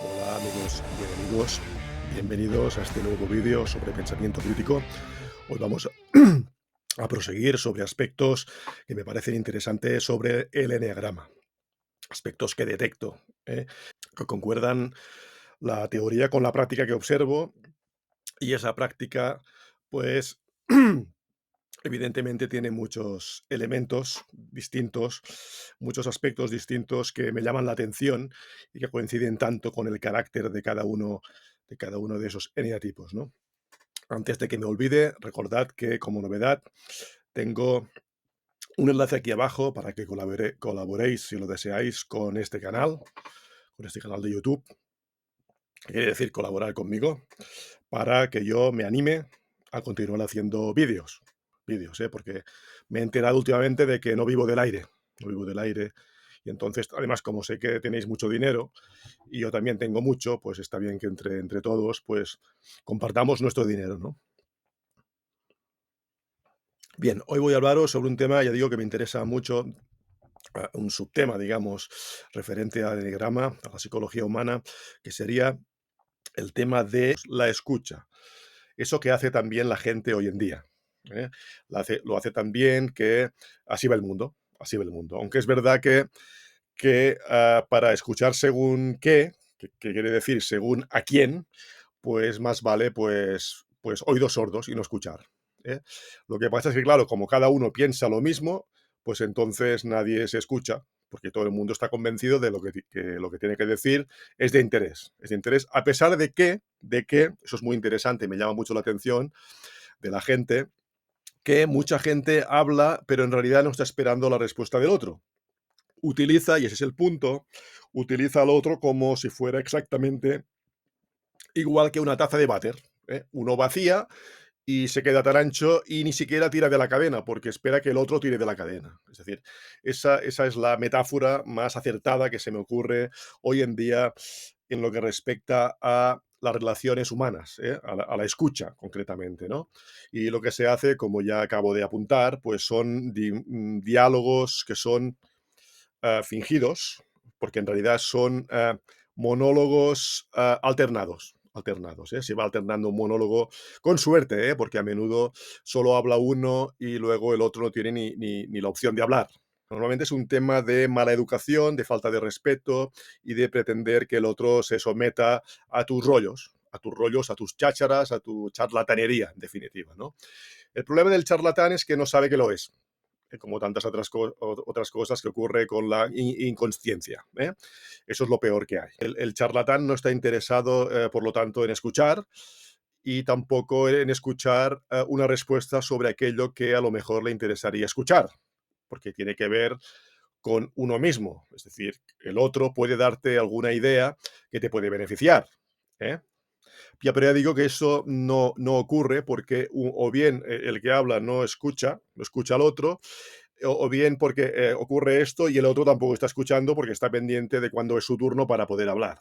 Hola amigos y enemigos, bienvenidos a este nuevo vídeo sobre pensamiento crítico. Hoy vamos a proseguir sobre aspectos que me parecen interesantes sobre el eneagrama, aspectos que detecto, que concuerdan la teoría con la práctica que observo y esa práctica, pues, evidentemente tiene muchos elementos distintos, muchos aspectos distintos que me llaman la atención y que coinciden tanto con el carácter de cada uno de esos eneatipos, ¿no? Antes de que me olvide, recordad que como novedad tengo un enlace aquí abajo para que colaboréis, si lo deseáis, con este canal de YouTube, que quiere decir colaborar conmigo, para que yo me anime a continuar haciendo vídeos, porque me he enterado últimamente de que no vivo del aire, no vivo del aire, y entonces, además, como sé que tenéis mucho dinero y yo también tengo mucho, pues está bien que entre todos, pues compartamos nuestro dinero, ¿no? Bien, hoy voy a hablaros sobre un tema, ya digo, que me interesa mucho, un subtema, digamos, referente al enneagrama, a la psicología humana, que sería el tema de la escucha. Eso que hace también la gente hoy en día, ¿eh? Lo hace tan bien que así va el mundo, así va el mundo. Aunque es verdad que para escuchar según qué, que quiere decir según a quién, pues más vale pues oídos sordos y no escuchar, ¿eh? Lo que pasa es que, claro, como cada uno piensa lo mismo, pues entonces nadie se escucha, porque todo el mundo está convencido de que lo que tiene que decir es de interés, a pesar de que, eso es muy interesante, me llama mucho la atención de la gente, que mucha gente habla, pero en realidad no está esperando la respuesta del otro. Utiliza, y ese es el punto, utiliza al otro como si fuera exactamente igual que una taza de váter, ¿eh? Uno vacía y se queda tan ancho y ni siquiera tira de la cadena, porque espera que el otro tire de la cadena. Es decir, esa es la metáfora más acertada que se me ocurre hoy en día en lo que respecta a las relaciones humanas, ¿eh? A la escucha, concretamente, ¿no? Y lo que se hace, como ya acabo de apuntar, pues son diálogos que son fingidos, porque en realidad son monólogos alternados, ¿eh? Se va alternando un monólogo con suerte, ¿eh? Porque a menudo solo habla uno y luego el otro no tiene ni la opción de hablar. Normalmente es un tema de mala educación, de falta de respeto y de pretender que el otro se someta a tus chácharas, a tu charlatanería, en definitiva, ¿no? El problema del charlatán es que no sabe que lo es, como tantas otras cosas que ocurre con la inconsciencia, ¿eh? Eso es lo peor que hay. El charlatán no está interesado, por lo tanto, en escuchar y tampoco en escuchar una respuesta sobre aquello que a lo mejor le interesaría escuchar, porque tiene que ver con uno mismo. Es decir, el otro puede darte alguna idea que te puede beneficiar, ¿eh? Ya, pero ya digo que eso no ocurre porque o bien el que habla no escucha, no escucha al otro, o bien porque ocurre esto y el otro tampoco está escuchando porque está pendiente de cuándo es su turno para poder hablar.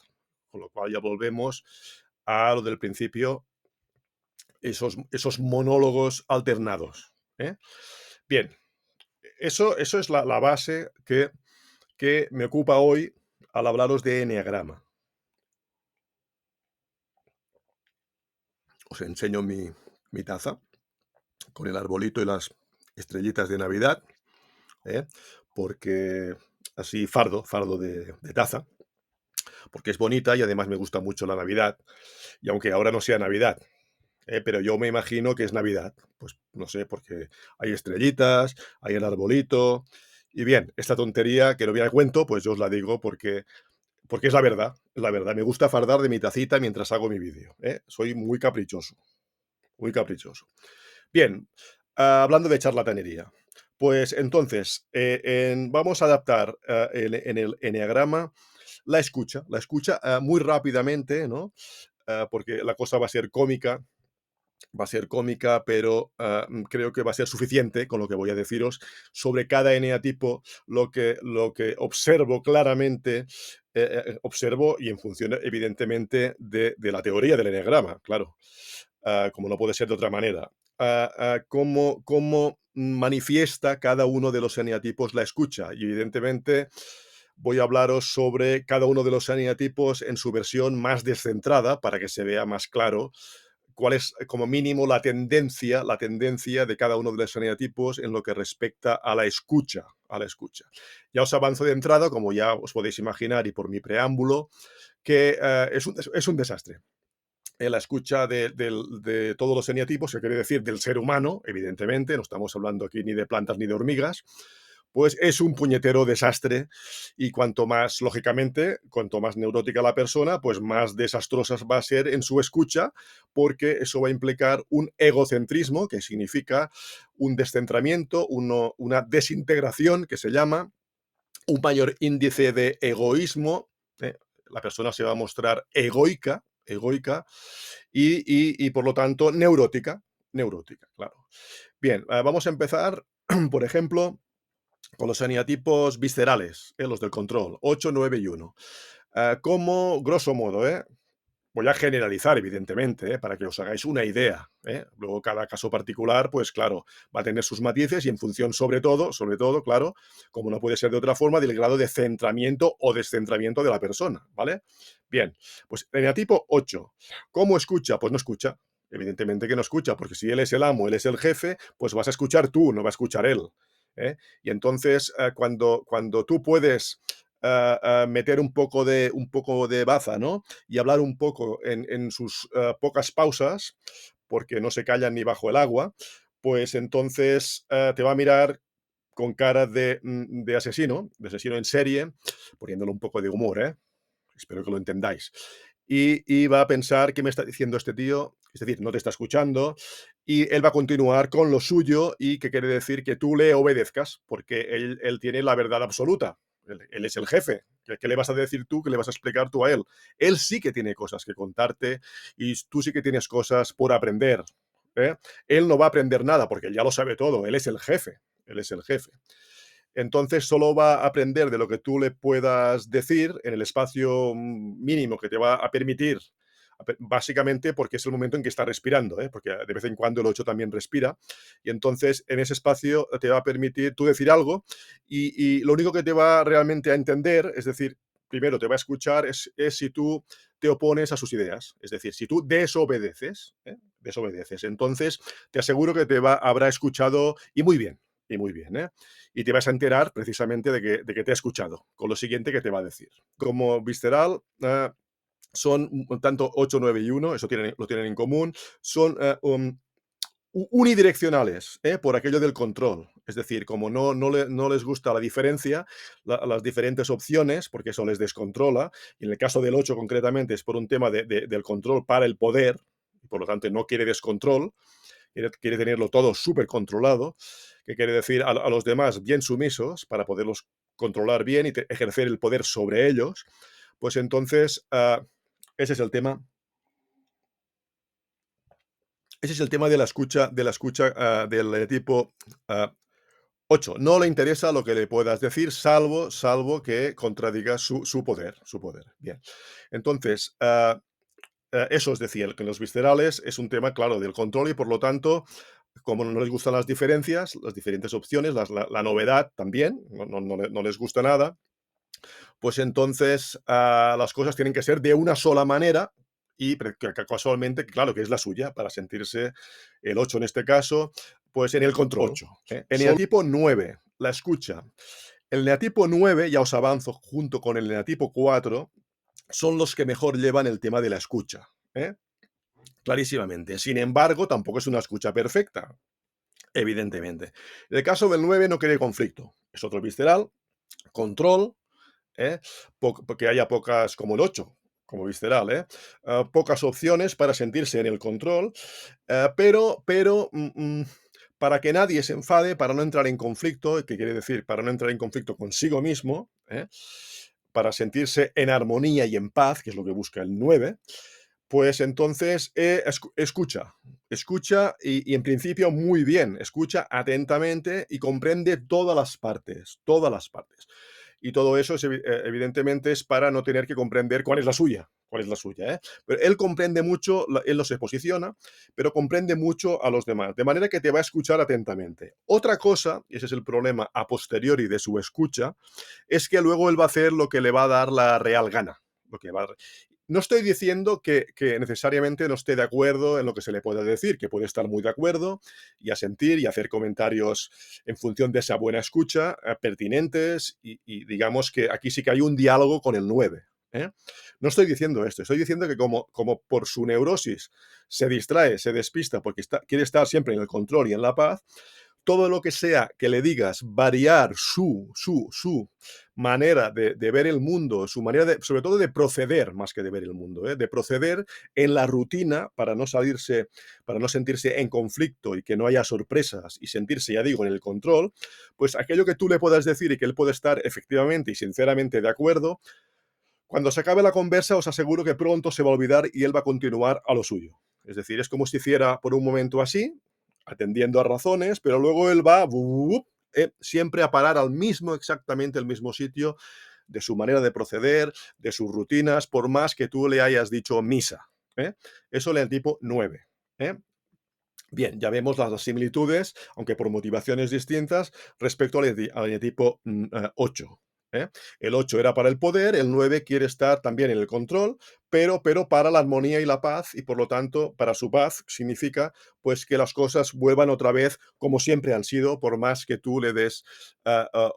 Con lo cual ya volvemos a lo del principio, esos monólogos alternados, ¿eh? Bien, eso es la base que me ocupa hoy al hablaros de eneagrama. Os enseño mi taza con el arbolito y las estrellitas de Navidad, ¿eh? Porque así fardo de taza, porque es bonita y además me gusta mucho la Navidad. Y aunque ahora no sea Navidad, pero yo me imagino que es Navidad. Pues no sé, porque hay estrellitas, hay el arbolito. Y bien, esta tontería que no viene a cuento, pues yo os la digo porque es la verdad, es la verdad. Me gusta fardar de mi tacita mientras hago mi vídeo, ¿eh? Soy muy caprichoso, muy caprichoso. Bien, hablando de charlatanería. Pues entonces, vamos a adaptar en el eneagrama la escucha muy rápidamente, ¿no? Porque la cosa va a ser cómica, pero creo que va a ser suficiente con lo que voy a deciros sobre cada eneatipo, lo que observo claramente, observo y en función, evidentemente, de la teoría del eneagrama, claro, como no puede ser de otra manera. Cómo manifiesta cada uno de los eneatipos la escucha. Y evidentemente voy a hablaros sobre cada uno de los eneatipos en su versión más descentrada para que se vea más claro cuál es, como mínimo, la tendencia de cada uno de los eneatipos en lo que respecta a la escucha, a la escucha. Ya os avanzo de entrada, como ya os podéis imaginar y por mi preámbulo, que es un desastre. La escucha de todos los eneatipos, que quiere decir del ser humano, evidentemente, no estamos hablando aquí ni de plantas ni de hormigas, pues es un puñetero desastre y cuanto más, lógicamente, cuanto más neurótica la persona, pues más desastrosa va a ser en su escucha, porque eso va a implicar un egocentrismo, que significa un descentramiento, una desintegración, que se llama, un mayor índice de egoísmo, ¿eh? La persona se va a mostrar egoica y por lo tanto neurótica, claro. Bien, vamos a empezar, por ejemplo, con los eneatipos viscerales, los del control, 8, 9 y 1. Como, grosso modo, voy a generalizar, evidentemente, para que os hagáis una idea, ¿eh? Luego cada caso particular, pues claro, va a tener sus matices y en función, sobre todo, claro, como no puede ser de otra forma, del grado de centramiento o descentramiento de la persona, ¿vale? Bien, pues eneatipo 8. ¿Cómo escucha? Pues no escucha. Evidentemente que no escucha, porque si él es el amo, él es el jefe, pues vas a escuchar tú, no va a escuchar él, ¿eh? Y entonces, cuando tú puedes meter un poco de baza, ¿no? Y hablar un poco en sus pocas pausas, porque no se callan ni bajo el agua, pues entonces te va a mirar con cara de asesino en serie, poniéndole un poco de humor, ¿eh? Espero que lo entendáis. Y va a pensar, ¿qué me está diciendo este tío? Es decir, no te está escuchando y él va a continuar con lo suyo y que quiere decir que tú le obedezcas, porque él tiene la verdad absoluta. Él es el jefe. ¿Qué le vas a decir tú? ¿Qué le vas a explicar tú a él? Él sí que tiene cosas que contarte y tú sí que tienes cosas por aprender, ¿eh? Él no va a aprender nada porque él ya lo sabe todo. Él es el jefe. Él es el jefe. Entonces solo va a aprender de lo que tú le puedas decir en el espacio mínimo que te va a permitir, básicamente porque es el momento en que está respirando, ¿eh? Porque de vez en cuando el 8 también respira, y entonces en ese espacio te va a permitir tú decir algo y lo único que te va realmente a entender, es decir, primero te va a escuchar, es si tú te opones a sus ideas, es decir, si tú desobedeces, desobedeces, entonces te aseguro que habrá escuchado y muy bien, ¿eh? Y te vas a enterar precisamente de que te ha escuchado, con lo siguiente que te va a decir. Como visceral, son tanto 8, 9 y 1, eso lo tienen en común, son unidireccionales, por aquello del control. Es decir, como no les gusta la diferencia, las diferentes opciones, porque eso les descontrola, y en el caso del 8 concretamente es por un tema del control para el poder, y por lo tanto no quiere descontrol, quiere tenerlo todo súper controlado, que quiere decir a los demás bien sumisos para poderlos controlar bien y ejercer el poder sobre ellos, pues entonces ese es el tema. Ese es el tema de la escucha del tipo 8. No le interesa lo que le puedas decir, salvo que contradiga su poder, su poder. Bien. Entonces, eso os decía, que los viscerales es un tema, claro, del control y por lo tanto, como no les gustan las diferencias, las diferentes opciones, la novedad también, no les gusta nada, pues entonces las cosas tienen que ser de una sola manera y que casualmente, claro, que es la suya, para sentirse el 8 en este caso, pues en el control. 8. El neatipo 9, la escucha. El neatipo 9, ya os avanzo, junto con el neatipo 4, son los que mejor llevan el tema de la escucha, ¿eh? Clarísimamente. Sin embargo, tampoco es una escucha perfecta, evidentemente. En el caso del 9 no quiere conflicto. Es otro visceral, control, ¿eh? Porque haya pocas, como el 8, como visceral, pocas opciones para sentirse en el control, pero para que nadie se enfade, para no entrar en conflicto, ¿qué quiere decir? Para no entrar en conflicto consigo mismo, para sentirse en armonía y en paz, que es lo que busca el 9, pues entonces escucha y en principio muy bien, escucha atentamente y comprende todas las partes, todas las partes. Y todo eso evidentemente es para no tener que comprender cuál es la suya, cuál es la suya, ¿eh? Pero él comprende mucho, él no se posiciona, pero comprende mucho a los demás, de manera que te va a escuchar atentamente. Otra cosa, y ese es el problema a posteriori de su escucha, es que luego él va a hacer lo que le va a dar la real gana. Lo que va a... No estoy diciendo que necesariamente no esté de acuerdo en lo que se le pueda decir, que puede estar muy de acuerdo y asentir y hacer comentarios en función de esa buena escucha, pertinentes, y digamos que aquí sí que hay un diálogo con el 9. ¿Eh? No estoy diciendo esto, estoy diciendo que como por su neurosis se distrae, se despista porque quiere estar siempre en el control y en la paz, todo lo que sea que le digas variar su manera de ver el mundo, su manera de, sobre todo de proceder, más que de ver el mundo, de proceder en la rutina para no salirse, para no sentirse en conflicto y que no haya sorpresas y sentirse, ya digo, en el control, pues aquello que tú le puedas decir y que él puede estar efectivamente y sinceramente de acuerdo, cuando se acabe la conversa os aseguro que pronto se va a olvidar y él va a continuar a lo suyo. Es decir, es como si hiciera por un momento así, atendiendo a razones, pero luego él va siempre a parar al mismo, exactamente el mismo sitio, de su manera de proceder, de sus rutinas, por más que tú le hayas dicho misa. ¿Eh? Eso le da el tipo 9. ¿Eh? Bien, ya vemos las similitudes, aunque por motivaciones distintas, respecto al tipo 8. ¿Eh? El 8 era para el poder, el 9 quiere estar también en el control, pero para la armonía y la paz, y por lo tanto, para su paz significa pues que las cosas vuelvan otra vez como siempre han sido, por más que tú le des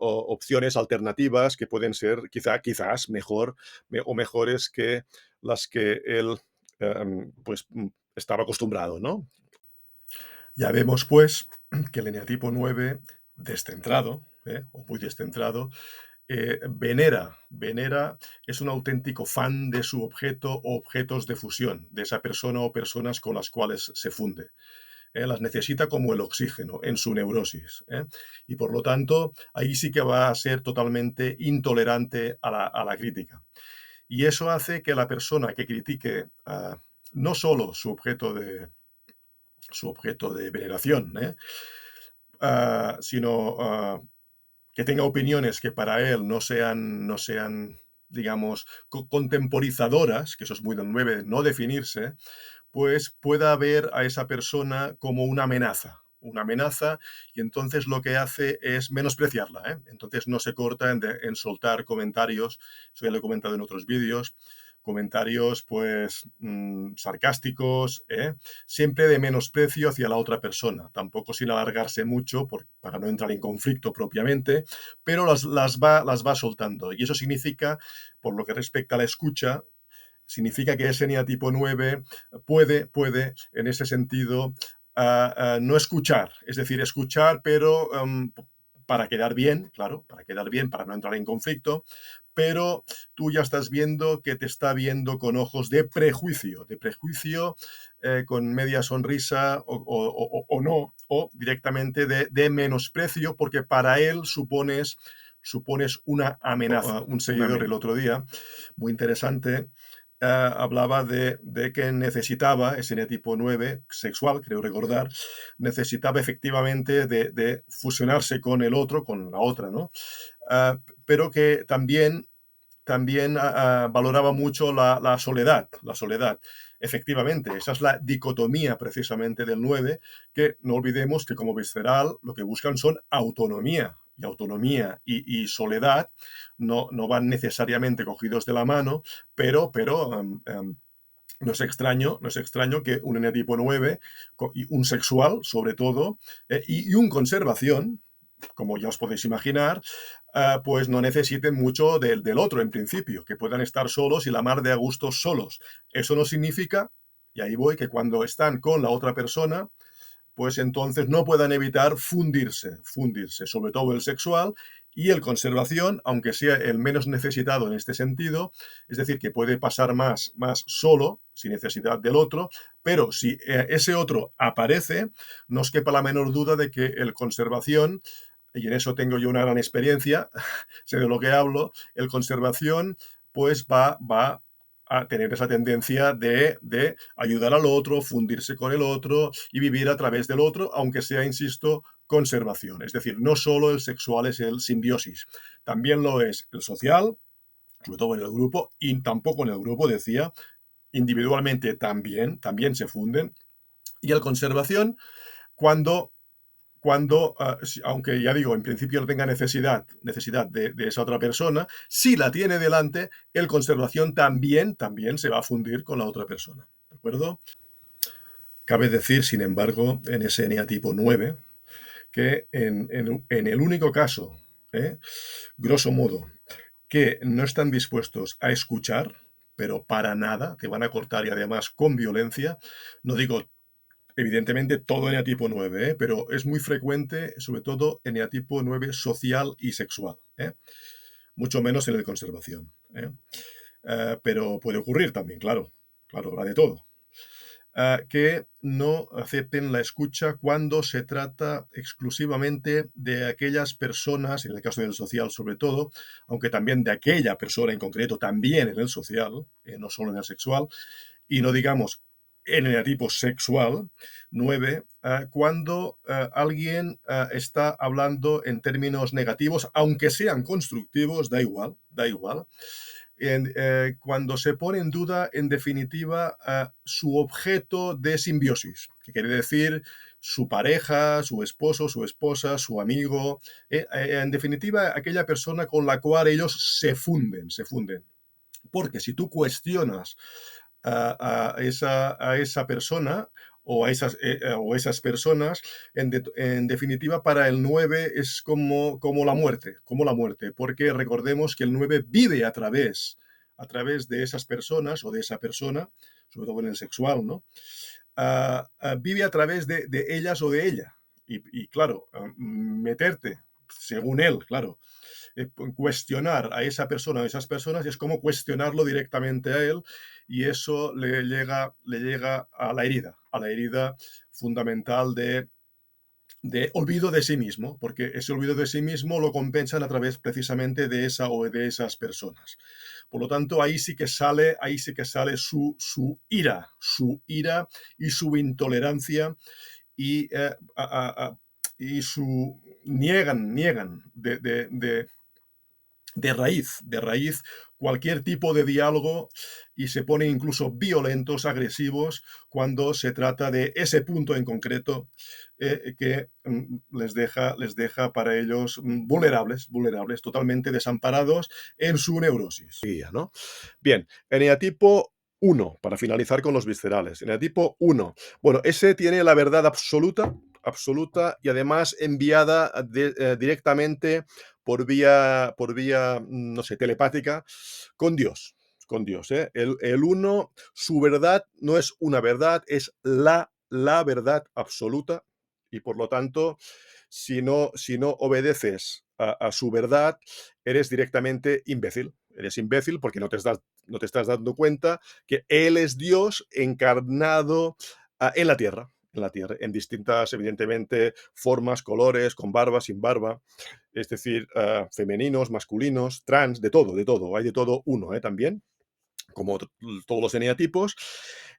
opciones alternativas que pueden ser quizás mejor o mejores que las que él pues estaba acostumbrado, ¿no? Ya vemos, pues, que el eneatipo 9, descentrado, o muy descentrado, venera, es un auténtico fan de su objeto o objetos de fusión, de esa persona o personas con las cuales se funde. Las necesita como el oxígeno en su neurosis. Y por lo tanto, ahí sí que va a ser totalmente intolerante a la crítica. Y eso hace que la persona que critique no solo su objeto de veneración, sino que tenga opiniones que para él no sean digamos, contemporizadoras, que eso es muy del 9, no definirse, pues pueda ver a esa persona como una amenaza, y entonces lo que hace es menospreciarla. Entonces no se corta en soltar comentarios, eso ya lo he comentado en otros vídeos, comentarios pues sarcásticos, siempre de menosprecio hacia la otra persona, tampoco sin alargarse mucho para no entrar en conflicto propiamente, pero las va soltando, y eso significa, por lo que respecta a la escucha, significa que ese eneatipo 9 puede en ese sentido, no escuchar, es decir, escuchar, pero para quedar bien, claro, para quedar bien, para no entrar en conflicto, pero tú ya estás viendo que te está viendo con ojos de prejuicio, con media sonrisa o no, o directamente de menosprecio, porque para él supones una amenaza. Un seguidor el otro día, muy interesante, hablaba de que necesitaba, ese tipo 9 sexual, creo recordar, necesitaba efectivamente de fusionarse con el otro, con la otra, ¿no? Pero que también valoraba mucho la soledad, la soledad. Efectivamente, esa es la dicotomía precisamente del 9, que no olvidemos que como visceral lo que buscan son autonomía, y autonomía y soledad no van necesariamente cogidos de la mano, pero no es extraño que un eneatipo 9, y un sexual sobre todo, y un conservación, como ya os podéis imaginar, pues no necesiten mucho del otro en principio, que puedan estar solos y la mar de a gusto solos. Eso no significa, y ahí voy, que cuando están con la otra persona, pues entonces no puedan evitar fundirse, sobre todo el sexual y el conservación, aunque sea el menos necesitado en este sentido, es decir, que puede pasar más solo, sin necesidad del otro, pero si ese otro aparece, no os quepa la menor duda de que el conservación, y en eso tengo yo una gran experiencia, sé de lo que hablo, el conservación pues va a tener esa tendencia de ayudar al otro, fundirse con el otro y vivir a través del otro, aunque sea, insisto, conservación. Es decir, no solo el sexual es el simbiosis, también lo es el social, sobre todo en el grupo, y tampoco en el grupo, decía, individualmente también se funden, y el conservación cuando aunque ya digo, en principio no tenga necesidad de esa otra persona, si la tiene delante, el conservación también se va a fundir con la otra persona. ¿De acuerdo? Cabe decir, sin embargo, en ese eneatipo 9, que en el único caso, ¿eh? grosso modo, que no están dispuestos a escuchar, pero para nada, que van a cortar y además con violencia, no digo evidentemente todo eneatipo 9, pero es muy frecuente, sobre todo eneatipo 9 social y sexual, mucho menos en el conservación. Pero puede ocurrir también, claro, claro, habrá de todo. Que no acepten la escucha cuando se trata exclusivamente de aquellas personas, en el caso del social sobre todo, aunque también de aquella persona en concreto, también en el social, no solo en el sexual, y no digamos en el tipo sexual, 9, cuando alguien está hablando en términos negativos, aunque sean constructivos, da igual. Cuando se pone en duda, en definitiva, su objeto de simbiosis, que quiere decir su pareja, su esposo, su esposa, su amigo, en definitiva, aquella persona con la cual ellos se funden. Porque si tú cuestionas a esa persona o esas personas, en definitiva, para el 9 es como la muerte, porque recordemos que el 9 vive a través de esas personas o de esa persona, sobre todo en el sexual, ¿no? Vive a través de ellas o de ella. Y claro, meterte, según él, claro, cuestionar a esa persona o esas personas es como cuestionarlo directamente a él y eso le llega a la herida fundamental de olvido de sí mismo, porque ese olvido de sí mismo lo compensan a través precisamente de esa o de esas personas. Por lo tanto, ahí sí que sale su ira y su intolerancia y, y su niegan de raíz cualquier tipo de diálogo y se ponen incluso violentos, agresivos, cuando se trata de ese punto en concreto que les deja para ellos vulnerables, totalmente desamparados en su neurosis. ¿No? Bien, eneatipo 1, para finalizar con los viscerales. Eneatipo 1. Bueno, ese tiene la verdad absoluta y además enviada directamente no sé, telepática con Dios. ¿Eh? El uno, su verdad no es una verdad, es la verdad absoluta y por lo tanto, si no obedeces a su verdad, eres directamente imbécil. Eres imbécil porque no te estás dando cuenta que Él es Dios encarnado en la tierra, en distintas, evidentemente, formas, colores, con barba, sin barba, es decir, femeninos, masculinos, trans, de todo, hay de todo uno también, como todos los eneatipos,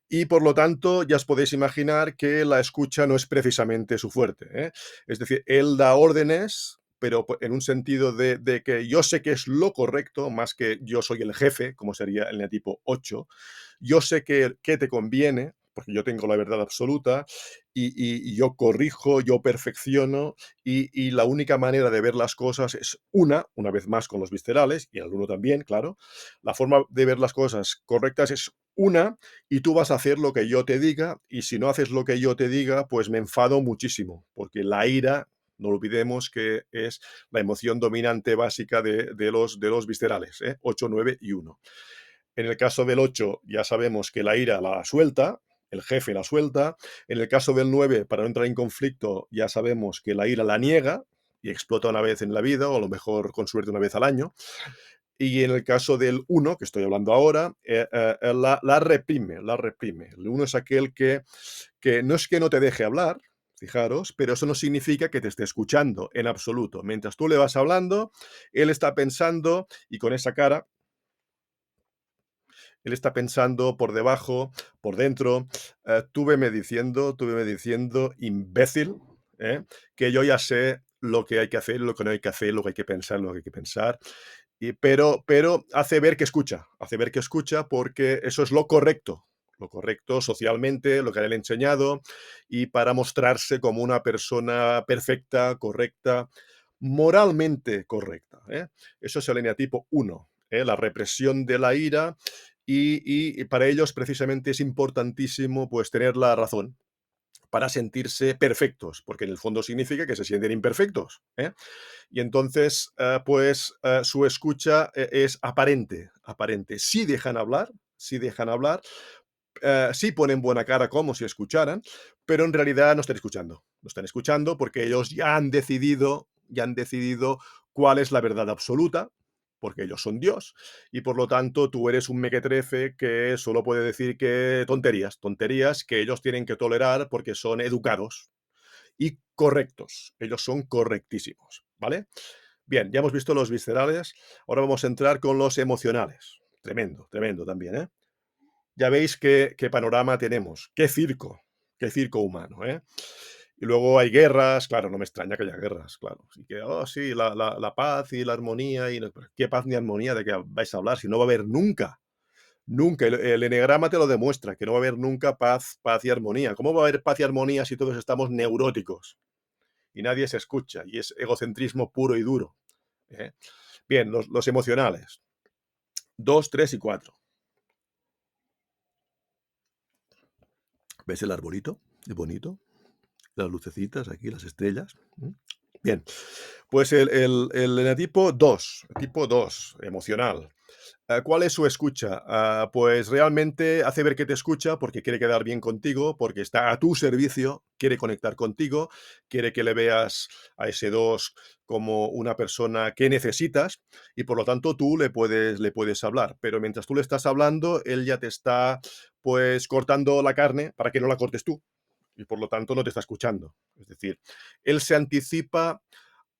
y por lo tanto ya os podéis imaginar que la escucha no es precisamente su fuerte. Es decir, él da órdenes, pero en un sentido de que yo sé que es lo correcto, más que yo soy el jefe, como sería el eneatipo 8. Yo sé que te conviene, porque yo tengo la verdad absoluta, y yo corrijo, yo perfecciono, y la única manera de ver las cosas es una vez más con los viscerales, y el uno también, claro, la forma de ver las cosas correctas es una, y tú vas a hacer lo que yo te diga, y si no haces lo que yo te diga, pues me enfado muchísimo, porque la ira, no olvidemos que es la emoción dominante básica de los viscerales, 8, 9 y 1. En el caso del 8 ya sabemos que la ira la suelta, el jefe la suelta. En el caso del 9, para no entrar en conflicto, ya sabemos que la ira la niega y explota una vez en la vida, o a lo mejor con suerte una vez al año. Y en el caso del 1, que estoy hablando ahora, la reprime, la reprime. El 1 es aquel que no es que no te deje hablar, fijaros, pero eso no significa que te esté escuchando en absoluto. Mientras tú le vas hablando, él está pensando y con esa cara él está pensando por debajo, por dentro. Tú veme diciendo, imbécil, ¿eh? Que yo ya sé lo que hay que hacer, lo que no hay que hacer, lo que hay que pensar, lo que hay que pensar. pero hace ver que escucha porque eso es lo correcto socialmente, lo que le han enseñado, y para mostrarse como una persona perfecta, correcta, moralmente correcta, ¿eh? Eso es el eneatipo 1, ¿eh? La represión de la ira, y para ellos precisamente es importantísimo, pues, tener la razón para sentirse perfectos, porque en el fondo significa que se sienten imperfectos, ¿eh? Y entonces, su escucha es aparente, aparente. Sí dejan hablar, sí ponen buena cara como si escucharan, pero en realidad no están escuchando. No están escuchando porque ellos ya han decidido cuál es la verdad absoluta, porque ellos son Dios, y por lo tanto tú eres un mequetrefe que solo puede decir que tonterías, tonterías que ellos tienen que tolerar porque son educados y correctos. Ellos son correctísimos, ¿vale? Bien, ya hemos visto los viscerales, ahora vamos a entrar con los emocionales. Tremendo, tremendo también, ¿eh? Ya veis qué panorama tenemos, qué circo humano, ¿eh? Y luego hay guerras, claro, no me extraña que haya guerras, claro. Así que, oh, sí, la paz y la armonía, y no, pero ¿qué paz ni armonía de qué vais a hablar? Si no va a haber nunca, nunca. El enegrama te lo demuestra, que no va a haber nunca paz y armonía. ¿Cómo va a haber paz y armonía si todos estamos neuróticos y nadie se escucha y es egocentrismo puro y duro, ¿eh? Bien, los emocionales, 2, 3 y 4. ¿Ves el arbolito? Es bonito. Las lucecitas aquí, las estrellas. Bien, pues el eneatipo 2, tipo 2, emocional. ¿Cuál es su escucha? Pues realmente hace ver que te escucha porque quiere quedar bien contigo, porque está a tu servicio, quiere conectar contigo, quiere que le veas a ese 2 como una persona que necesitas, y por lo tanto tú le puedes hablar. Pero mientras tú le estás hablando, él ya te está, pues, cortando la carne para que no la cortes tú, y por lo tanto no te está escuchando. Es decir, él se anticipa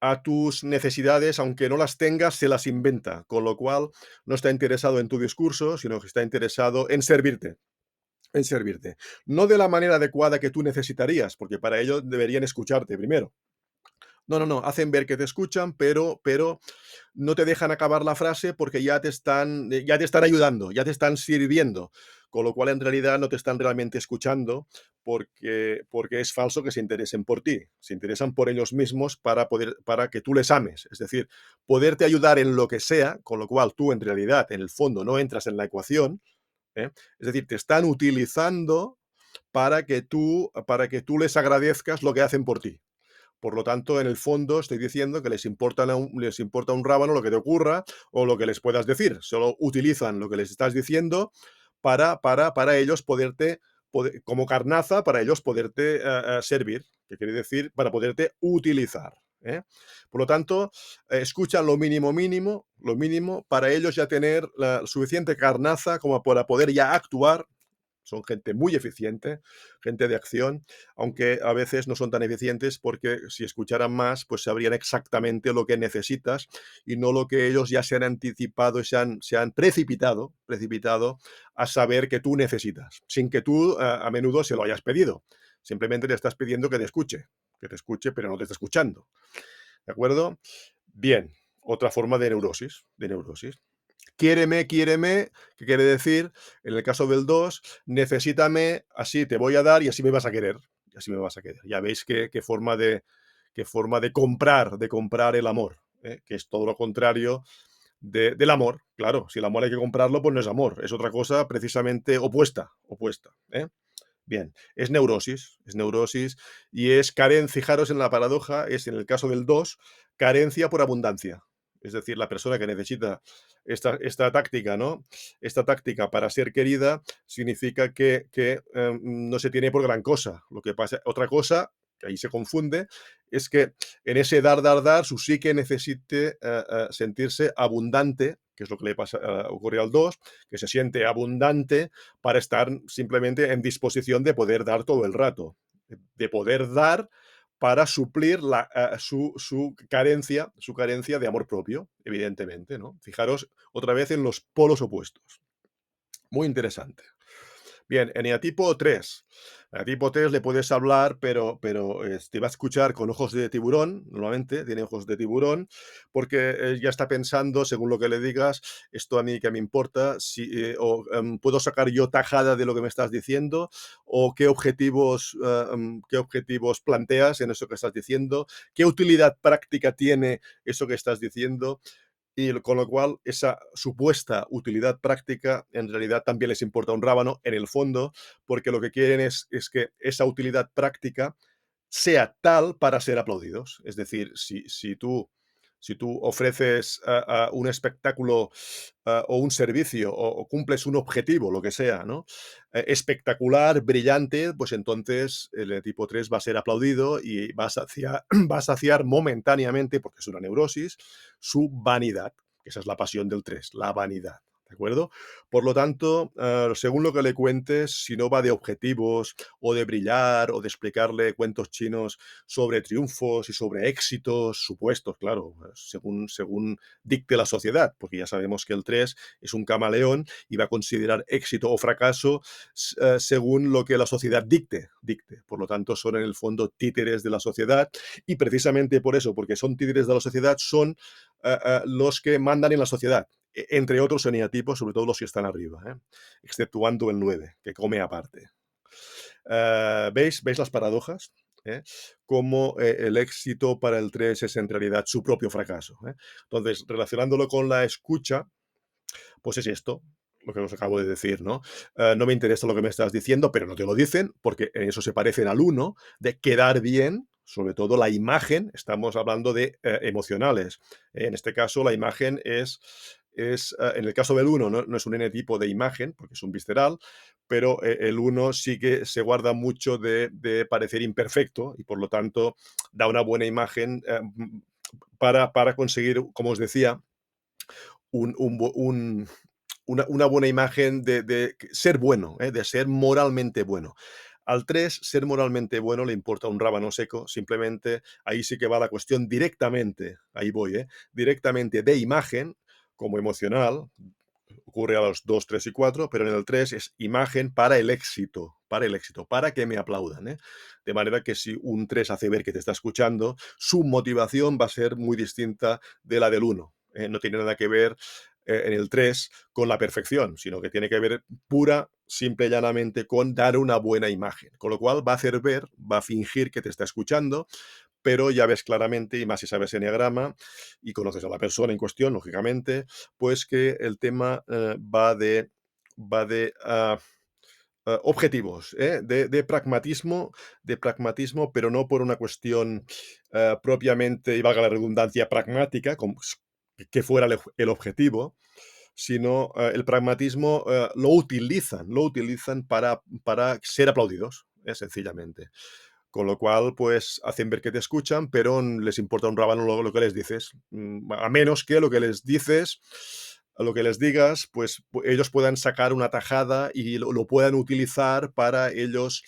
a tus necesidades, aunque no las tengas, se las inventa, con lo cual no está interesado en tu discurso, sino que está interesado en servirte, en servirte. No de la manera adecuada que tú necesitarías, porque para ello deberían escucharte primero. No, no, no, hacen ver que te escuchan, pero no te dejan acabar la frase porque ya te están ayudando, ya te están sirviendo, con lo cual en realidad no te están realmente escuchando porque es falso que se interesen por ti, se interesan por ellos mismos para que tú les ames, es decir, poderte ayudar en lo que sea, con lo cual tú en realidad, en el fondo, no entras en la ecuación, ¿eh? Es decir, te están utilizando para que tú les agradezcas lo que hacen por ti. Por lo tanto, en el fondo, estoy diciendo que les importa un rábano lo que te ocurra o lo que les puedas decir. Solo utilizan lo que les estás diciendo para ellos como carnaza, para ellos poderte servir, que quiere decir para poderte utilizar, ¿eh? Por lo tanto, escuchan lo mínimo, para ellos ya tener la suficiente carnaza como para poder ya actuar. Son gente muy eficiente, gente de acción, aunque a veces no son tan eficientes porque si escucharan más, pues sabrían exactamente lo que necesitas y no lo que ellos ya se han anticipado y se han precipitado a saber que tú necesitas, sin que tú a menudo se lo hayas pedido. Simplemente le estás pidiendo que te escuche, pero no te está escuchando. ¿De acuerdo? Bien, otra forma de neurosis, de neurosis. Quiéreme, quiéreme, que quiere decir, en el caso del 2 necesítame, así te voy a dar y así me vas a querer, y así me vas a querer. Ya veis qué forma de comprar el amor, ¿eh? Que es todo lo contrario del amor. Claro, si el amor hay que comprarlo, pues no es amor, es otra cosa precisamente opuesta, ¿eh? Bien, es neurosis y es carencia. Fijaros en la paradoja, es en el caso del 2 carencia por abundancia. Es decir, la persona que necesita esta táctica, ¿no? Esta táctica para ser querida significa que no se tiene por gran cosa. Lo que pasa, otra cosa, que ahí se confunde, es que en ese dar, su psique necesite sentirse abundante, que es lo que ocurre al 2, que se siente abundante para estar simplemente en disposición de poder dar todo el rato, de poder dar para suplir su carencia de amor propio, evidentemente, ¿no? Fijaros otra vez en los polos opuestos. Muy interesante. Bien, eneatipo 3. Eneatipo 3 le puedes hablar, pero te va a escuchar con ojos de tiburón, normalmente, tiene ojos de tiburón, porque, ya está pensando, según lo que le digas, esto a mí qué me importa, si, puedo sacar yo tajada de lo que me estás diciendo, o qué objetivos planteas en eso que estás diciendo, qué utilidad práctica tiene eso que estás diciendo. Con lo cual, esa supuesta utilidad práctica, en realidad también les importa un rábano, en el fondo, porque lo que quieren es que esa utilidad práctica sea tal para ser aplaudidos. Es decir, si tú ofreces un espectáculo o un servicio o cumples un objetivo, lo que sea, ¿no? Espectacular, brillante, pues entonces el tipo 3 va a ser aplaudido y va a saciar, va a saciar momentáneamente, porque es una neurosis, su vanidad, que esa es la pasión del 3, la vanidad. ¿De acuerdo? Por lo tanto, según lo que le cuentes, si no va de objetivos o de brillar o de explicarle cuentos chinos sobre triunfos y sobre éxitos supuestos, claro, según dicte la sociedad, porque ya sabemos que el 3 es un camaleón y va a considerar éxito o fracaso según lo que la sociedad dicte. Por lo tanto, son en el fondo títeres de la sociedad y precisamente por eso, porque son títeres de la sociedad, son los que mandan en la sociedad. Entre otros eneatipos, sobre todo los que están arriba, exceptuando el 9 que come aparte. ¿Veis las paradojas? ¿Eh? Cómo el éxito para el 3 es en realidad su propio fracaso. Entonces, relacionándolo con la escucha, pues es esto, lo que os acabo de decir, ¿no? No me interesa lo que me estás diciendo, pero no te lo dicen, porque en eso se parecen al uno, de quedar bien, sobre todo la imagen, estamos hablando de emocionales. En este caso, la imagen en el caso del uno, no es un n-tipo de imagen, porque es un visceral, pero el uno sí que se guarda mucho de parecer imperfecto y por lo tanto da una buena imagen para conseguir, como os decía, un, un bu- un- una buena imagen de ser bueno, de ser moralmente bueno. Al 3 ser moralmente bueno le importa un rábano seco, simplemente ahí sí que va la cuestión directamente, ahí voy, directamente de imagen como emocional, ocurre a los 2 3 y 4 pero en el 3 es imagen para el éxito, para que me aplaudan. De manera que si un 3 hace ver que te está escuchando, su motivación va a ser muy distinta de la del uno. No tiene nada que ver en el 3 con la perfección, sino que tiene que ver pura, simple y llanamente con dar una buena imagen. Con lo cual va a hacer ver, va a fingir que te está escuchando, pero ya ves claramente, y más si sabes enneagrama y conoces a la persona en cuestión, lógicamente, pues que el tema va de objetivos, de pragmatismo, pero no por una cuestión propiamente, y valga la redundancia, pragmática, como que fuera el objetivo, sino el pragmatismo lo utilizan para ser aplaudidos, sencillamente. Con lo cual, pues hacen ver que te escuchan, pero les importa un rábano lo que les dices. A menos que lo que les dices, lo que les digas, pues ellos puedan sacar una tajada y lo puedan utilizar para ellos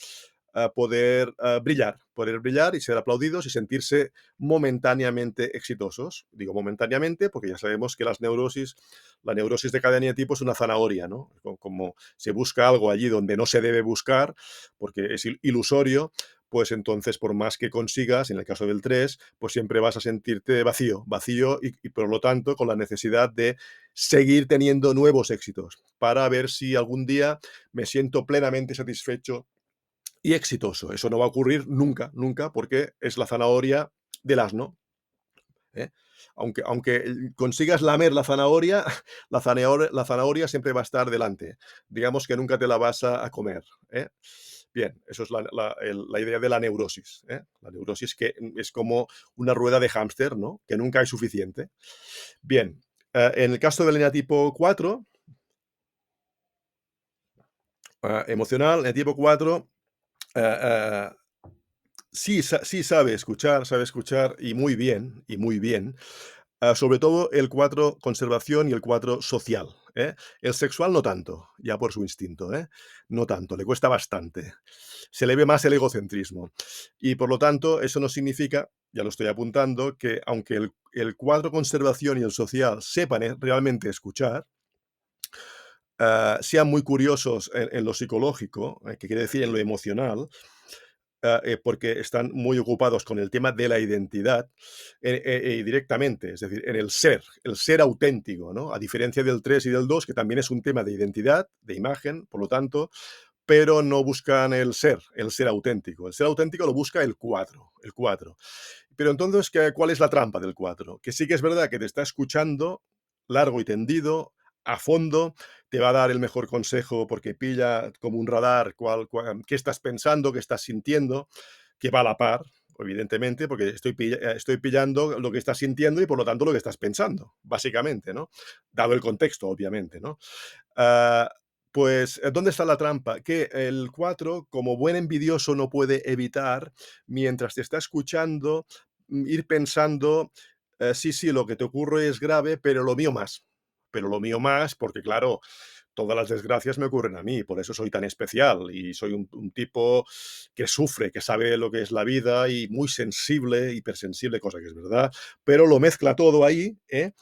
poder brillar y ser aplaudidos y sentirse momentáneamente exitosos. Digo momentáneamente porque ya sabemos que la neurosis de cada eneatipo es una zanahoria, ¿no? Como se busca algo allí donde no se debe buscar, porque es ilusorio, pues entonces por más que consigas, en el caso del 3 pues siempre vas a sentirte vacío y por lo tanto con la necesidad de seguir teniendo nuevos éxitos para ver si algún día me siento plenamente satisfecho y exitoso. Eso no va a ocurrir nunca, nunca, porque es la zanahoria del asno. ¿eh? Aunque consigas lamer la zanahoria, la zanahoria siempre va a estar delante. Digamos que nunca te la vas a comer. Bien, eso es la idea de la neurosis. La neurosis que es como una rueda de hámster, ¿no? Que nunca hay suficiente. Bien, en el caso del eneatipo 4, emocional, el eneatipo 4 eh, eh, sí sabe escuchar y muy bien. Sobre todo el 4 conservación y el 4 social. El sexual no tanto, ya por su instinto, no tanto, le cuesta bastante. Se le ve más el egocentrismo. Y por lo tanto, eso no significa, ya lo estoy apuntando, que aunque el 4 conservación y el social sepan realmente escuchar, sean muy curiosos en lo psicológico, que quiere decir en lo emocional, porque están muy ocupados con el tema de la identidad, directamente, es decir, en el ser auténtico, ¿no? A diferencia del 3 y del 2 que también es un tema de identidad, de imagen, por lo tanto, pero no buscan el ser auténtico. El ser auténtico lo busca el 4. Pero entonces, ¿cuál es la trampa del 4? Que sí que es verdad que te está escuchando largo y tendido, a fondo, te va a dar el mejor consejo porque pilla como un radar qué estás pensando, qué estás sintiendo, que va a la par, evidentemente, porque estoy pillando lo que estás sintiendo y por lo tanto lo que estás pensando, básicamente, ¿no? Dado el contexto, obviamente, ¿no? Ah, pues, ¿dónde está la trampa? Que el 4 como buen envidioso, no puede evitar, mientras te está escuchando, ir pensando, sí, sí, lo que te ocurre es grave, pero lo mío más. Pero lo mío más, porque claro, todas las desgracias me ocurren a mí, por eso soy tan especial y soy un tipo que sufre, que sabe lo que es la vida y muy sensible, hipersensible, cosa que es verdad, pero lo mezcla todo ahí, ¿eh?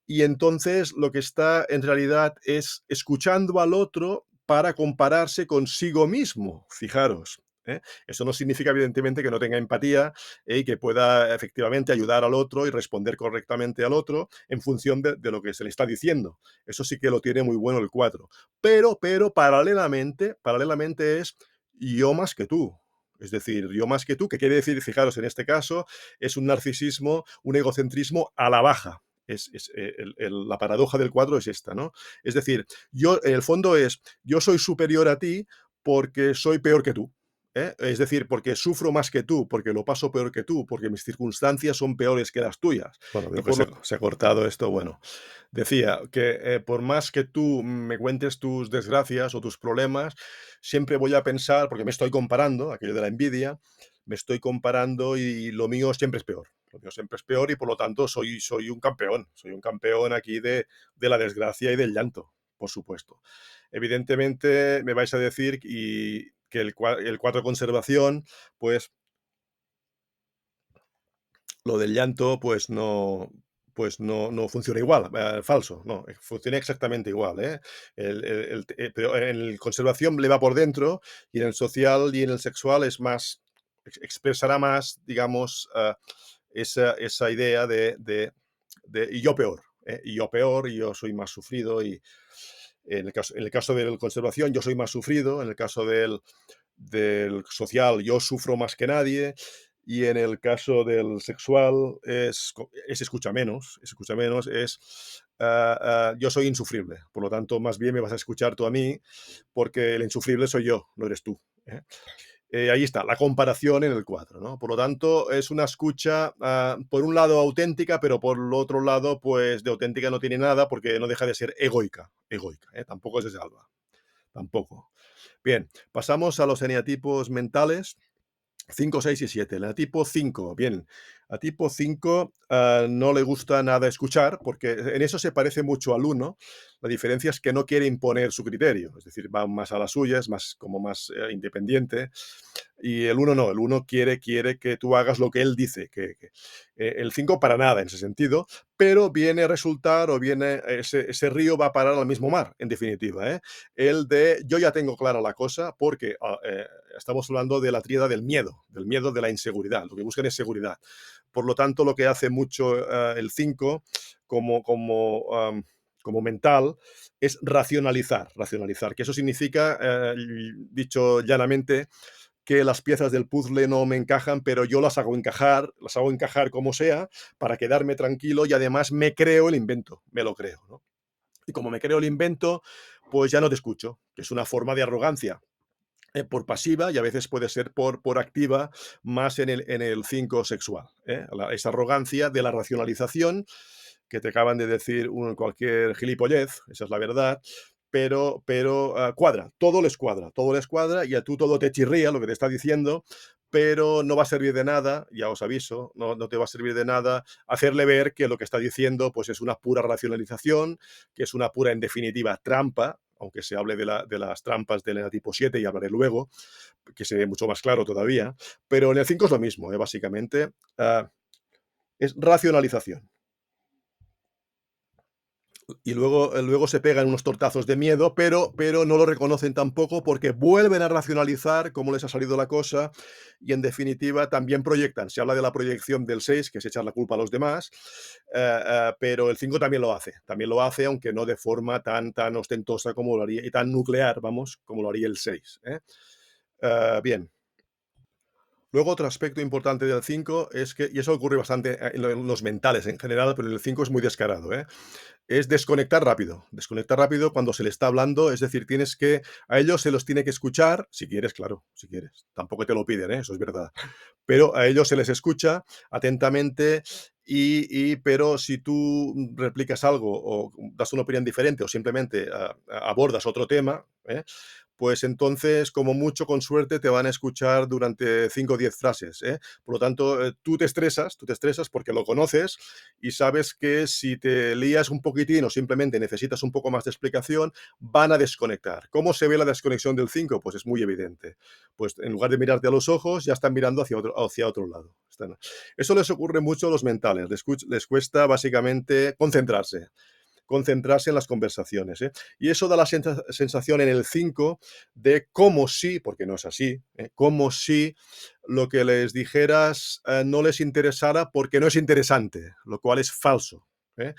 Y entonces lo que está en realidad es escuchando al otro para compararse consigo mismo, fijaros. ¿Eh? Eso no significa, evidentemente, que no tenga empatía y que pueda efectivamente ayudar al otro y responder correctamente al otro en función de lo que se le está diciendo. Eso sí que lo tiene muy bueno el 4. Pero paralelamente es yo más que tú. Es decir, yo más que tú, que quiere decir, fijaros, en este caso, es un narcisismo, un egocentrismo a la baja. La paradoja del cuadro es esta, ¿no? Es decir, yo, en el fondo es, yo soy superior a ti porque soy peor que tú. ¿Eh? Es decir, porque sufro más que tú, porque lo paso peor que tú, porque mis circunstancias son peores que las tuyas. Bueno, Y veo que por lo se ha cortado esto. Bueno, decía que por más que tú me cuentes tus desgracias o tus problemas, siempre voy a pensar, porque me estoy comparando, aquello de la envidia, me estoy comparando y lo mío siempre es peor. Lo mío siempre es peor y por lo tanto soy un campeón. Soy un campeón aquí de la desgracia y del llanto, por supuesto. Evidentemente me vais a decir que el 4 conservación, pues lo del llanto, pues no funciona igual, falso, no, funciona exactamente igual, ¿eh? Pero en el conservación le va por dentro y en el social y en el sexual es más expresará más, digamos, esa idea de y yo peor, y yo peor, y yo soy más sufrido, y en el caso de la conservación yo soy más sufrido, en el caso del social yo sufro más que nadie, y en el caso del sexual escucha menos, yo soy insufrible, por lo tanto, más bien me vas a escuchar tú a mí, porque el insufrible soy yo, no eres tú, ¿eh? Ahí está, la comparación en el cuadro, ¿no? Por lo tanto, es una escucha, por un lado auténtica, pero por el otro lado, pues de auténtica no tiene nada, porque no deja de ser egoica, ¿eh? Tampoco se salva, tampoco. Bien, pasamos a los eneatipos mentales. 5, 6 y 7. La tipo 5, bien. A tipo 5 no le gusta nada escuchar, porque en eso se parece mucho al uno. La diferencia es que no quiere imponer su criterio, es decir, va más a las suyas, como más independiente. Y el uno no, el uno quiere que tú hagas lo que él dice. El 5 para nada en ese sentido, pero viene a resultar o viene, ese río va a parar al mismo mar, en definitiva. ¿Eh? El de yo ya tengo clara la cosa porque estamos hablando de la tríada del miedo de la inseguridad. Lo que buscan es seguridad. Por lo tanto, lo que hace mucho el 5 como mental es racionalizar, que eso significa, dicho llanamente, que las piezas del puzzle no me encajan, pero yo las hago encajar como sea, para quedarme tranquilo y además me creo el invento, me lo creo, ¿no? Y como me creo el invento, pues ya no te escucho, que es una forma de arrogancia, por pasiva y a veces puede ser por activa, más en el 5 sexual. Esa arrogancia de la racionalización, que te acaban de decir cualquier gilipollez, esa es la verdad, pero cuadra, todo les cuadra y a tú todo te chirría lo que te está diciendo, pero no va a servir de nada, ya os aviso, no te va a servir de nada hacerle ver que lo que está diciendo pues es una pura racionalización, que es una pura, en definitiva, trampa, aunque se hable de las trampas del tipo 7 y hablaré luego, que se ve mucho más claro todavía, pero en el 5 es lo mismo, básicamente, es racionalización. y luego se pegan unos tortazos de miedo, pero no lo reconocen tampoco porque vuelven a racionalizar cómo les ha salido la cosa y, en definitiva, también proyectan. Se habla de la proyección del 6, que es echar la culpa a los demás, pero el 5 también lo hace, aunque no de forma tan ostentosa como lo haría y tan nuclear, vamos, como lo haría el 6, ¿eh? Bien. Luego, otro aspecto importante del 5 es que, y eso ocurre bastante en los mentales en general, pero en el 5 es muy descarado, ¿eh? Es desconectar rápido cuando se le está hablando, es decir, tienes que a ellos se los tiene que escuchar, si quieres, claro, si quieres. Tampoco te lo piden, eso es verdad. Pero a ellos se les escucha atentamente pero si tú replicas algo o das una opinión diferente o simplemente abordas otro tema, pues entonces, como mucho, con suerte, te van a escuchar durante 5 o 10 frases, ¿eh? Por lo tanto, tú te estresas porque lo conoces y sabes que si te lías un poquitín o simplemente necesitas un poco más de explicación, van a desconectar. ¿Cómo se ve la desconexión del 5? Pues es muy evidente. Pues en lugar de mirarte a los ojos, ya están mirando hacia otro lado. Eso les ocurre mucho a los mentales, les cuesta básicamente concentrarse en las conversaciones, ¿eh? Y eso da la sensación en el 5 de como si, porque no es así, como si lo que les dijeras no les interesara porque no es interesante, lo cual es falso, ¿eh?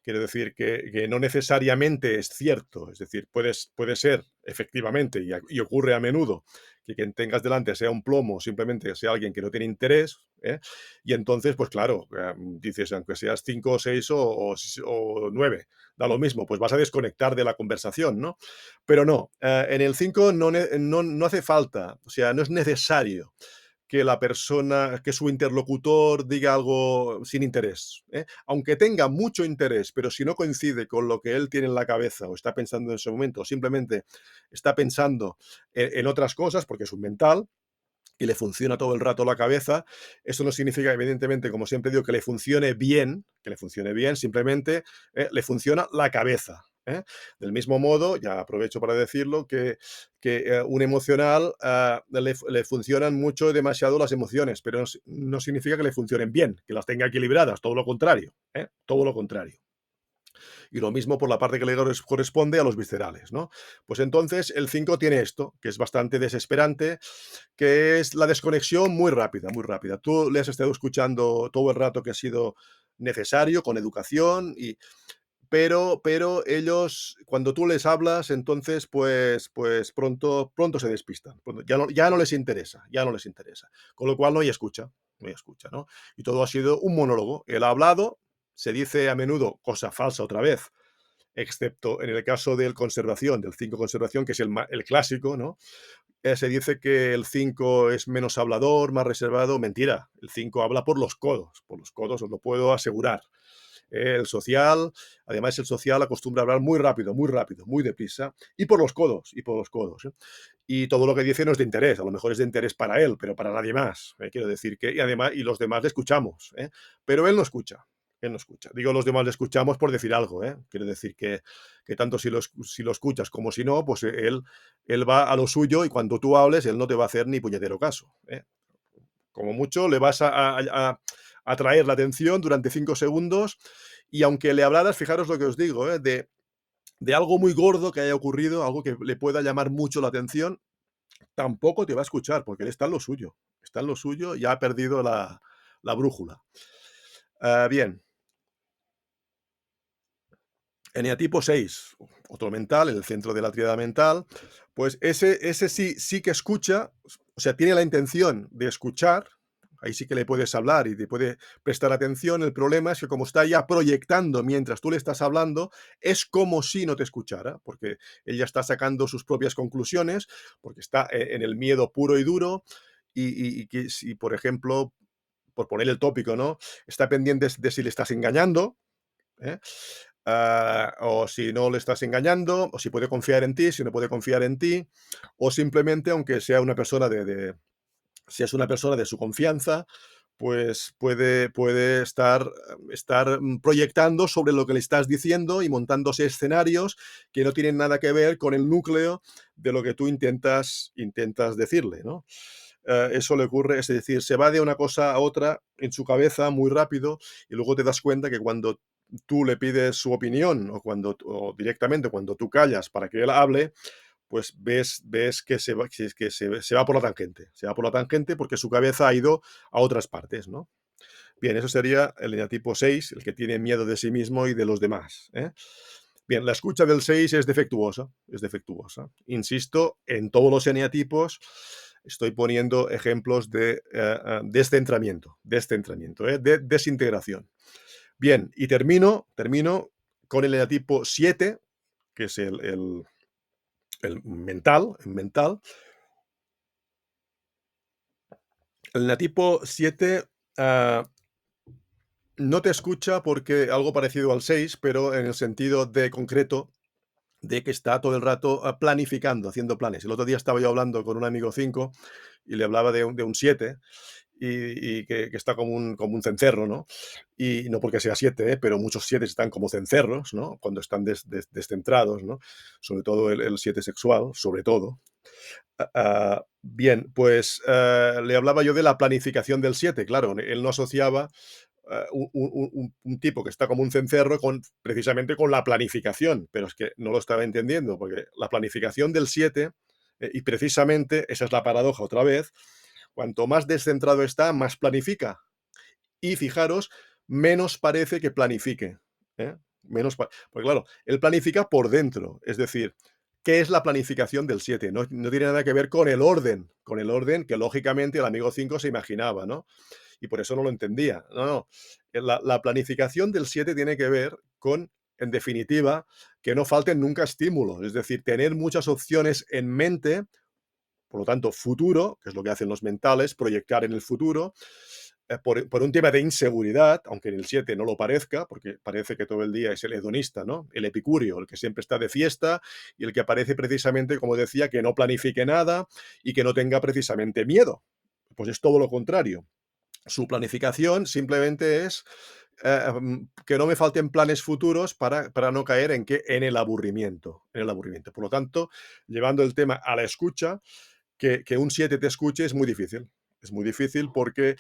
Quiero decir que no necesariamente es cierto, es decir, puede ser efectivamente, y ocurre a menudo, que quien tengas delante sea un plomo, simplemente sea alguien que no tiene interés, ¿eh? Y entonces, pues claro, dices, aunque seas 5 o 6 o 9, da lo mismo, pues vas a desconectar de la conversación, ¿no? Pero no, en el 5 no hace falta, o sea, no es necesario que la persona, que su interlocutor diga algo sin interés, ¿eh? Aunque tenga mucho interés, pero si no coincide con lo que él tiene en la cabeza o está pensando en ese momento, o simplemente está pensando en otras cosas, porque es un mental, y le funciona todo el rato la cabeza, eso no significa, evidentemente, como siempre digo, que le funcione bien, simplemente le funciona la cabeza, ¿eh? Del mismo modo, ya aprovecho para decirlo, que un emocional le funcionan mucho y demasiado las emociones, pero no significa que le funcionen bien, que las tenga equilibradas, todo lo contrario, ¿eh? Todo lo contrario. Y lo mismo por la parte que le corresponde a los viscerales, ¿no? Pues entonces el 5 tiene esto, que es bastante desesperante, que es la desconexión muy rápida, muy rápida. Tú le has estado escuchando todo el rato que ha sido necesario, con educación, pero ellos, cuando tú les hablas, entonces, pues pronto se despistan. Ya no les interesa, ya no les interesa. Con lo cual no hay escucha, ¿no? Y todo ha sido un monólogo. Él ha hablado, se dice a menudo cosa falsa otra vez, excepto en el caso del 5 conservación, que es el clásico, ¿no? Se dice que el 5 es menos hablador, más reservado. Mentira, el 5 habla por los codos os lo puedo asegurar. El social acostumbra a hablar muy rápido, muy deprisa, y por los codos, ¿eh? Y todo lo que dice no es de interés, a lo mejor es de interés para él, pero para nadie más, quiero decir que, y los demás le escuchamos, pero él no escucha. Digo, los demás le escuchamos por decir algo, quiero decir que tanto si lo escuchas como si no, pues él va a lo suyo y cuando tú hables, él no te va a hacer ni puñetero caso, ¿eh? Como mucho le vas a atraer la atención durante 5 segundos y aunque le hablaras, fijaros lo que os digo, de algo muy gordo que haya ocurrido, algo que le pueda llamar mucho la atención, tampoco te va a escuchar porque él está en lo suyo y ha perdido la brújula. Bien, eneatipo 6, otro mental, en el centro de la tríada mental, pues ese sí que escucha, o sea, tiene la intención de escuchar, ahí sí que le puedes hablar y te puede prestar atención. El problema es que como está ya proyectando mientras tú le estás hablando, es como si no te escuchara, porque él ya está sacando sus propias conclusiones, porque está en el miedo puro y duro, y que si, por ejemplo, por poner el tópico, ¿no? Está pendiente de si le estás engañando, ¿eh? O si no le estás engañando, o si puede confiar en ti, si no puede confiar en ti, o simplemente, aunque sea una persona si es una persona de su confianza, pues puede estar proyectando sobre lo que le estás diciendo y montándose escenarios que no tienen nada que ver con el núcleo de lo que tú intentas decirle, ¿no? Eso le ocurre, es decir, se va de una cosa a otra en su cabeza muy rápido y luego te das cuenta que cuando tú le pides su opinión o directamente cuando tú callas para que él hable, pues ves que se va por la tangente. Se va por la tangente porque su cabeza ha ido a otras partes, ¿no? Bien, eso sería el eneatipo 6, el que tiene miedo de sí mismo y de los demás, ¿eh? Bien, la escucha del 6 es defectuosa, es defectuosa. Insisto, en todos los eneatipos estoy poniendo ejemplos de descentramiento, de desintegración. Bien, y termino con el eneatipo 7, que es el mental. El eneatipo 7 no te escucha porque algo parecido al 6, pero en el sentido de concreto de que está todo el rato planificando, haciendo planes. El otro día estaba yo hablando con un amigo 5 y le hablaba de un 7 y que está como un cencerro, ¿no? Y no porque sea 7, pero muchos 7 están como cencerros, ¿no? Cuando están descentrados, ¿no? Sobre todo el 7 sexual, sobre todo. Bien, pues le hablaba yo de la planificación del 7, claro, él no asociaba un tipo que está como un cencerro precisamente con la planificación, pero es que no lo estaba entendiendo, porque la planificación del 7, y precisamente esa es la paradoja otra vez, cuanto más descentrado está, más planifica. Y fijaros, menos parece que planifique. ¿Eh? Porque claro, él planifica por dentro, es decir, ¿qué es la planificación del 7? No, no tiene nada que ver con el orden que lógicamente el amigo 5 se imaginaba, ¿no? Y por eso no lo entendía. No, no. La planificación del 7 tiene que ver con, en definitiva, que no falten nunca estímulos, es decir, tener muchas opciones en mente, por lo tanto, futuro, que es lo que hacen los mentales, proyectar en el futuro, por un tema de inseguridad, aunque en el 7 no lo parezca, porque parece que todo el día es el hedonista, ¿no? El epicúreo, el que siempre está de fiesta y el que parece precisamente, como decía, que no planifique nada y que no tenga precisamente miedo. Pues es todo lo contrario. Su planificación simplemente es que no me falten planes futuros para no caer en el aburrimiento. En el aburrimiento. Por lo tanto, llevando el tema a la escucha, que un 7 te escuche es muy difícil. Es muy difícil porque,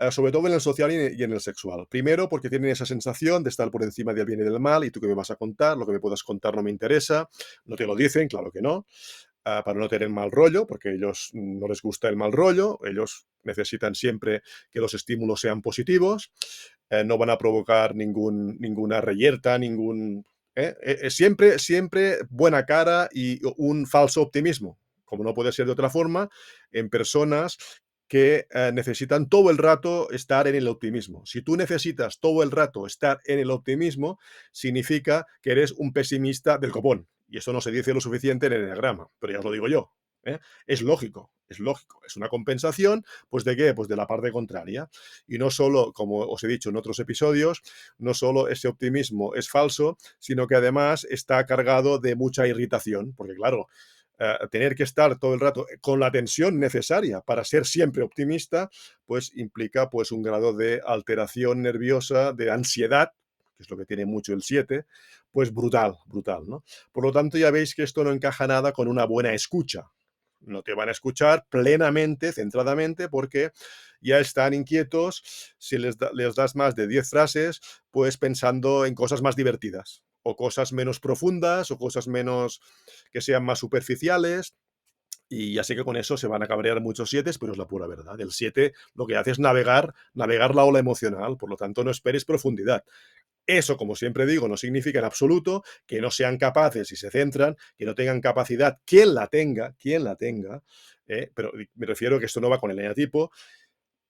sobre todo en el social y en el sexual. Primero, porque tienen esa sensación de estar por encima del bien y del mal, y tú qué me vas a contar, lo que me puedas contar no me interesa, no te lo dicen, claro que no, para no tener mal rollo, porque ellos no les gusta el mal rollo, ellos necesitan siempre que los estímulos sean positivos, no van a provocar ninguna reyerta, siempre buena cara y un falso optimismo, como no puede ser de otra forma, en personas que necesitan todo el rato estar en el optimismo. Si tú necesitas todo el rato estar en el optimismo, significa que eres un pesimista del copón. Y eso no se dice lo suficiente en el enneagrama, pero ya os lo digo yo. ¿Eh? Es lógico, es lógico. Es una compensación, pues ¿de qué? Pues de la parte contraria. Y no solo, como os he dicho en otros episodios, no solo ese optimismo es falso, sino que además está cargado de mucha irritación, porque claro, tener que estar todo el rato con la tensión necesaria para ser siempre optimista, pues implica pues un grado de alteración nerviosa, de ansiedad, que es lo que tiene mucho el 7, pues brutal, brutal, ¿no? Por lo tanto, ya veis que esto no encaja nada con una buena escucha. No te van a escuchar plenamente, centradamente, porque ya están inquietos si les das más de 10 frases, pues pensando en cosas más divertidas, o cosas menos profundas, o cosas menos que sean más superficiales. Y ya sé que con eso se van a cabrear muchos 7, pero es la pura verdad. El 7 lo que hace es navegar la ola emocional, por lo tanto no esperes profundidad. Eso, como siempre digo, no significa en absoluto que no sean capaces, si se centran, que no tengan capacidad, quien la tenga, pero me refiero a que esto no va con el eneatipo,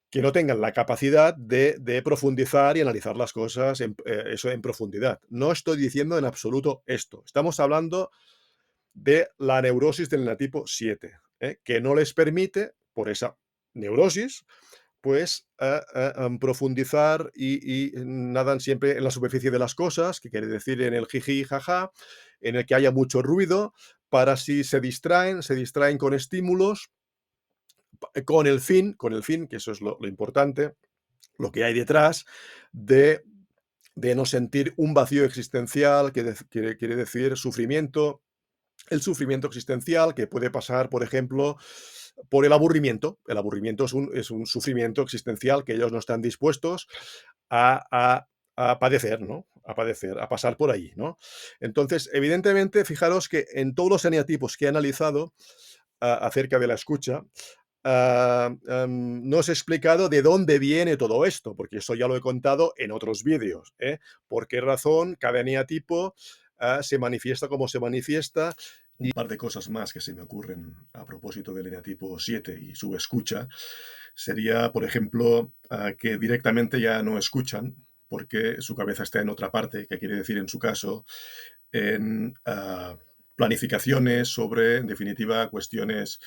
que no tengan la capacidad de profundizar y analizar las cosas eso en profundidad. No estoy diciendo en absoluto esto. Estamos hablando de la neurosis del eneatipo 7, que no les permite, por esa neurosis, pues profundizar y nadan siempre en la superficie de las cosas, que quiere decir en el jiji, jaja, en el que haya mucho ruido, para si se distraen con estímulos, con el fin, que eso es lo importante, lo que hay detrás de, de no sentir un vacío existencial, que quiere decir sufrimiento, el sufrimiento existencial que puede pasar, por ejemplo, por el aburrimiento. El aburrimiento es un sufrimiento existencial que ellos no están dispuestos a, a- a padecer, ¿no? A padecer, a pasar por ahí, ¿no? Entonces, evidentemente, fijaros que en todos los eneatipos que he analizado, acerca de la escucha, no os he explicado de dónde viene todo esto, porque eso ya lo he contado en otros vídeos, ¿eh? Por qué razón cada eneatipo, se manifiesta como se manifiesta. Un par de cosas más que se me ocurren a propósito del eneatipo 7 y su escucha, sería, por ejemplo, que directamente ya no escuchan, porque su cabeza está en otra parte, que quiere decir, en su caso, en planificaciones sobre, en definitiva, cuestiones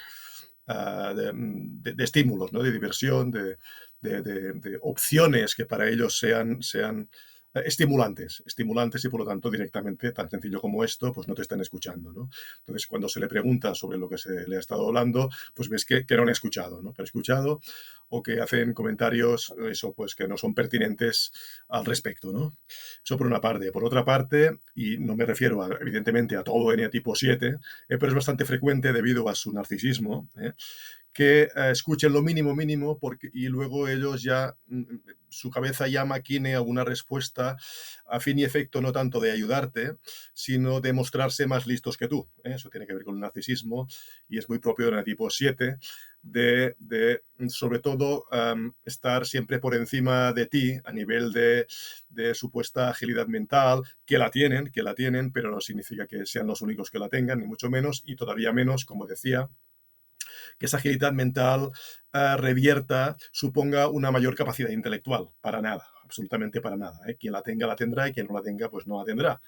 de estímulos, ¿no? De diversión, de opciones que para ellos sean estimulantes y por lo tanto directamente, tan sencillo como esto, pues no te están escuchando, ¿no? Entonces, cuando se le pregunta sobre lo que se le ha estado hablando, pues ves que no han escuchado, ¿no? Que han escuchado o que hacen comentarios, eso, pues que no son pertinentes al respecto, ¿no? Eso por una parte. Por otra parte, y no me refiero evidentemente a todo eneatipo 7, pero es bastante frecuente debido a su narcisismo, que escuchen lo mínimo mínimo porque, y luego ellos ya, su cabeza ya maquine alguna respuesta a fin y efecto no tanto de ayudarte, sino de mostrarse más listos que tú. Eso tiene que ver con el narcisismo y es muy propio del tipo 7 sobre todo, estar siempre por encima de ti a nivel de supuesta agilidad mental, que la tienen, pero no significa que sean los únicos que la tengan, ni mucho menos, y todavía menos, como decía, que esa agilidad mental revierta, suponga una mayor capacidad intelectual. Para nada, absolutamente para nada. Quien la tenga la tendrá y quien no la tenga pues no la tendrá.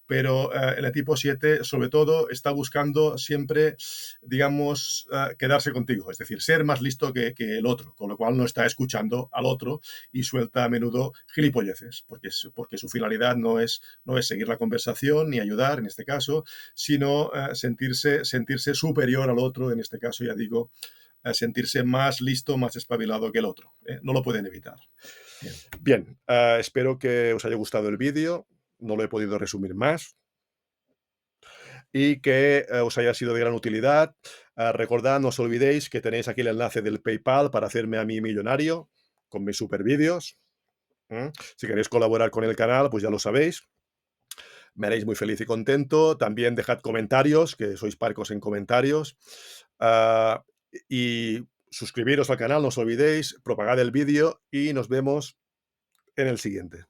Pero el tipo 7 sobre todo está buscando siempre, digamos, quedarse contigo, es decir, ser más listo que el otro, con lo cual no está escuchando al otro y suelta a menudo gilipolleces, porque su finalidad no es seguir la conversación ni ayudar en este caso, sino sentirse superior al otro, en este caso ya digo, sentirse más listo, más espabilado que el otro. No lo pueden evitar. Bien, bien, espero que os haya gustado el vídeo. No lo he podido resumir más y que os haya sido de gran utilidad. Recordad, no os olvidéis que tenéis aquí el enlace del PayPal para hacerme a mí millonario con mis super vídeos. Si queréis colaborar con el canal, pues ya lo sabéis. Me haréis muy feliz y contento. También dejad comentarios, que sois parcos en comentarios. Ah, y suscribiros al canal, no os olvidéis, propagad el vídeo y nos vemos en el siguiente.